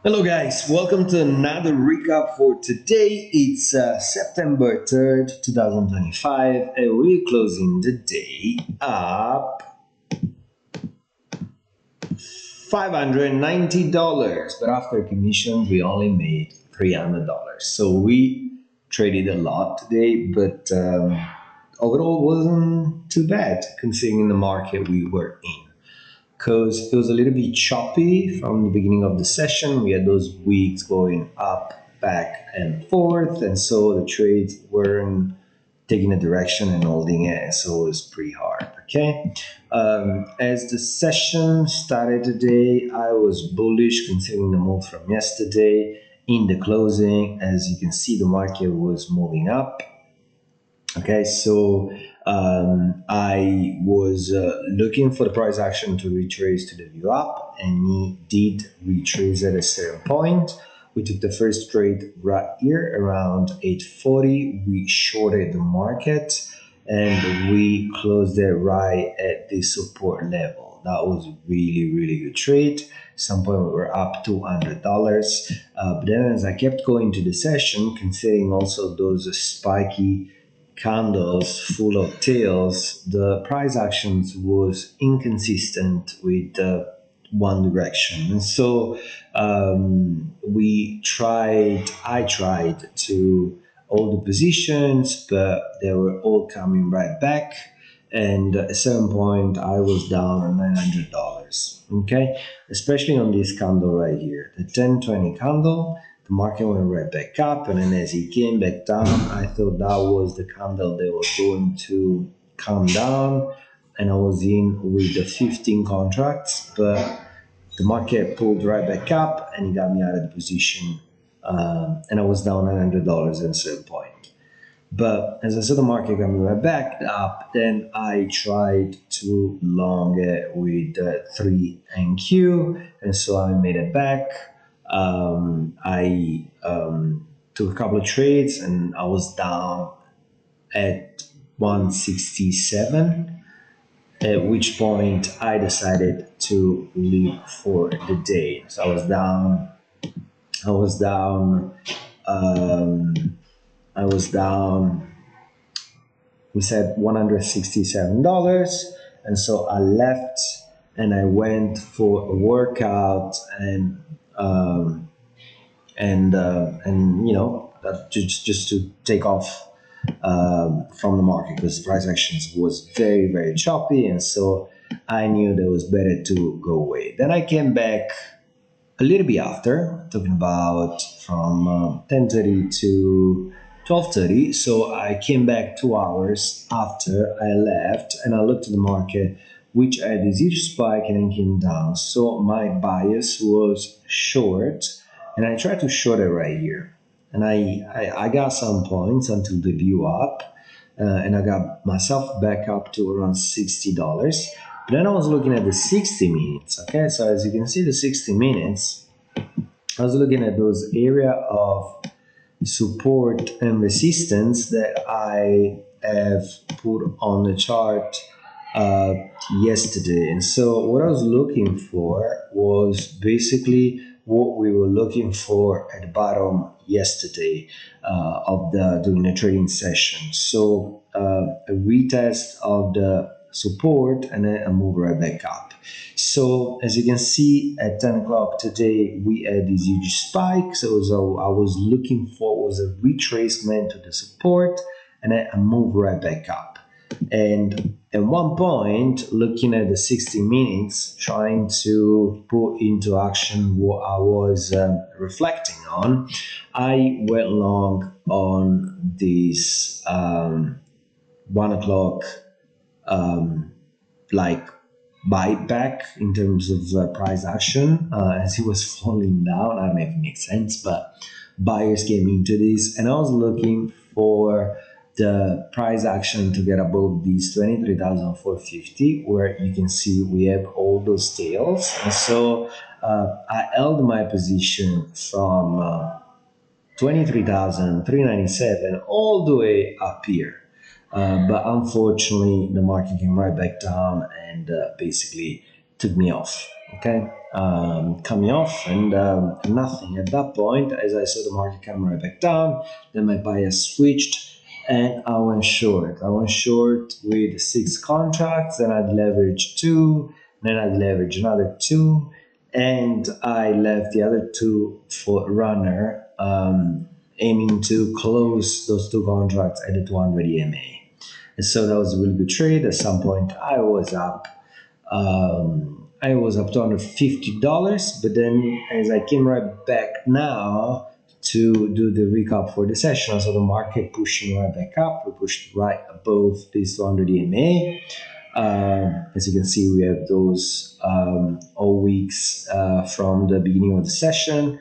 Hello, guys. Welcome to another recap for today. It's September 3rd, 2025, and we're closing the day up $590. But after commissions, we only made $300. So we traded a lot today, but overall wasn't too bad considering the market we were in because it was a little bit choppy from the beginning of the session. We had those weeks going up, back, and forth, and so the trades weren't taking a direction and holding it, so it was pretty hard. Okay, as the session started today, I was bullish considering the move from yesterday. In the closing, as you can see, the market was moving up. Okay, so I was looking for the price action to retrace to the view up, and he did retrace at a certain point. We took the first trade right here around 840. We shorted the market, and we closed it right at the support level. That was really, really good trade. Some point we were up $200. But then as I kept going to the session, considering also those spiky candles full of tails, the price actions was inconsistent with the one direction. And so I tried to hold the positions, but they were all coming right back. And at a certain point, I was down on $900. Okay, especially on this candle right here, the 1020 candle. The market went right back up, and then as it came back down, I thought that was the candle that was going to come down, and I was in with the 15 contracts, but the market pulled right back up and it got me out of the position, and I was down $900 at a certain point. But as I said, the market got me right back up. Then I tried to long it with 3NQ, and so I made it back. I took a couple of trades, and I was down at 167. At which point I decided to leave for the day. So I was down. I was down. Um, I was down, we said $167. And so I left and I went for a workout and that just to take off from the market because the price actions was very, very choppy. And so I knew that it was better to go away. Then I came back a little bit after, talking about from 10:30 to 12:30. So I came back 2 hours after I left, and I looked at the market, which had this huge spike and then came down. So my bias was short, and I tried to short it right here, and I got some points until the view up, and I got myself back up to around $60. But then I was looking at the 60 minutes. Okay, so as you can see, the 60 minutes, I was looking at those area of support and resistance that I have put on the chart uh, yesterday. And so what I was looking for was basically what we were looking for at the bottom yesterday of the during the trading session. So a retest of the support and then a move right back up. So as you can see, at 10 o'clock today, we had this huge spike. So I was looking for was a retracement to the support and then a move right back up. And at one point, looking at the 60 minutes, trying to put into action what I was reflecting on, I went long on this 1 o'clock like buyback in terms of price action as it was falling down. I don't know if it makes sense, but buyers came into this, and I was looking for the price action to get above these 23,450, where you can see we have all those tails. And so I held my position from 23,397 all the way up here. But unfortunately, the market came right back down and basically took me off. Okay, coming off, and nothing at that point. As I saw the market come right back down, then my bias switched, and I went short. I went short with 6 contracts, then I'd leverage 2, then I'd leverage another 2, and I left the other 2 for runner, aiming to close those 2 contracts at the 200 EMA. And so that was a really good trade. At some point, I was up to $150, but then as I came right back now to do the recap for the session, so the market pushing right back up, we pushed right above this 200 EMA. As you can see, we have those all weeks from the beginning of the session,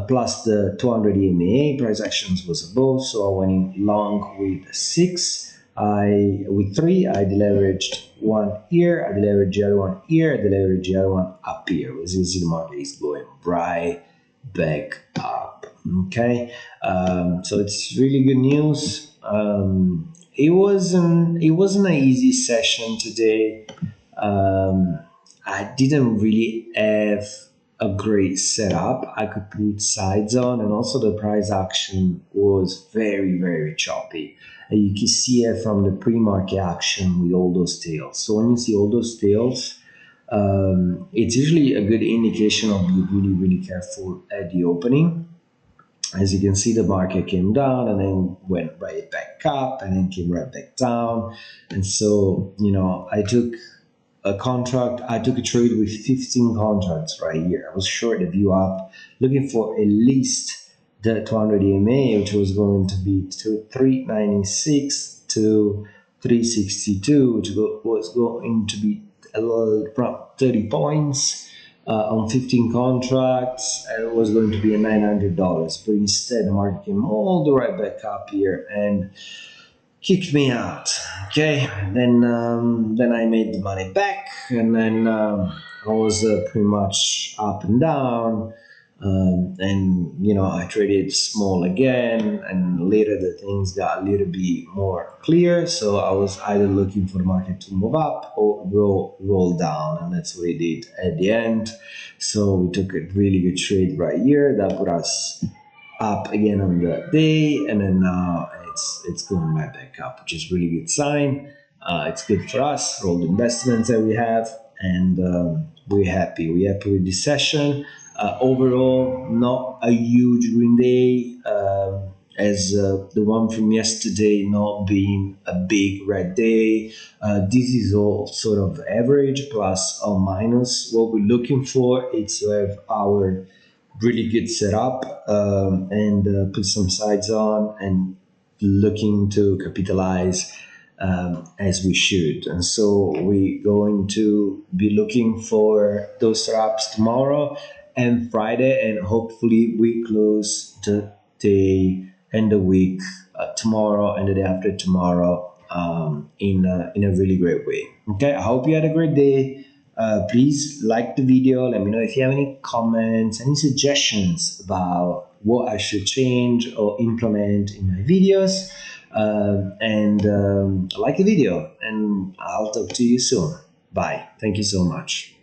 plus the 200 EMA price actions was above, so I went in long with 6. With 3, I deleveraged one here, I deleveraged the other one here, I deleveraged the other one up here. As you see, the market is going right back up. Okay, so it's really good news. It wasn't an easy session today. I didn't really have a great setup. I could put sides on, and also the price action was very, very choppy. And you can see it from the pre-market action with all those tails. So when you see all those tails, it's usually a good indication of being really, really careful at the opening. As you can see, the market came down and then went right back up and then came right back down. And so, I took a trade with 15 contracts right here. I was short the view up, looking for at least the 200 EMA, which was going to be to 396 to 362, which was going to be a little around 30 points on 15 contracts, and it was going to be a $900. But instead, the market came all the way back up here and kicked me out. Okay, then I made the money back, and then I was pretty much up and down. And I traded small again, and later the things got a little bit more clear. So I was either looking for the market to move up or roll down, and that's what it did at the end. So we took a really good trade right here that put us up again on the day, and then now it's going right back up, which is really good sign. It's good for us for all the investments that we have, and we're happy. We're happy with this session. Overall, not a huge green day, as the one from yesterday not being a big red day. This is all sort of average, plus or minus. What we're looking for is to have our really good setup, and put some sides on and looking to capitalize as we should. And so we're going to be looking for those setups tomorrow and Friday, and hopefully we close the day and the week tomorrow and the day after tomorrow, in a really great way. Okay, I hope you had a great day. Please like the video. Let me know if you have any comments, any suggestions about what I should change or implement in my videos. And like the video, and I'll talk to you soon. Bye. Thank you so much.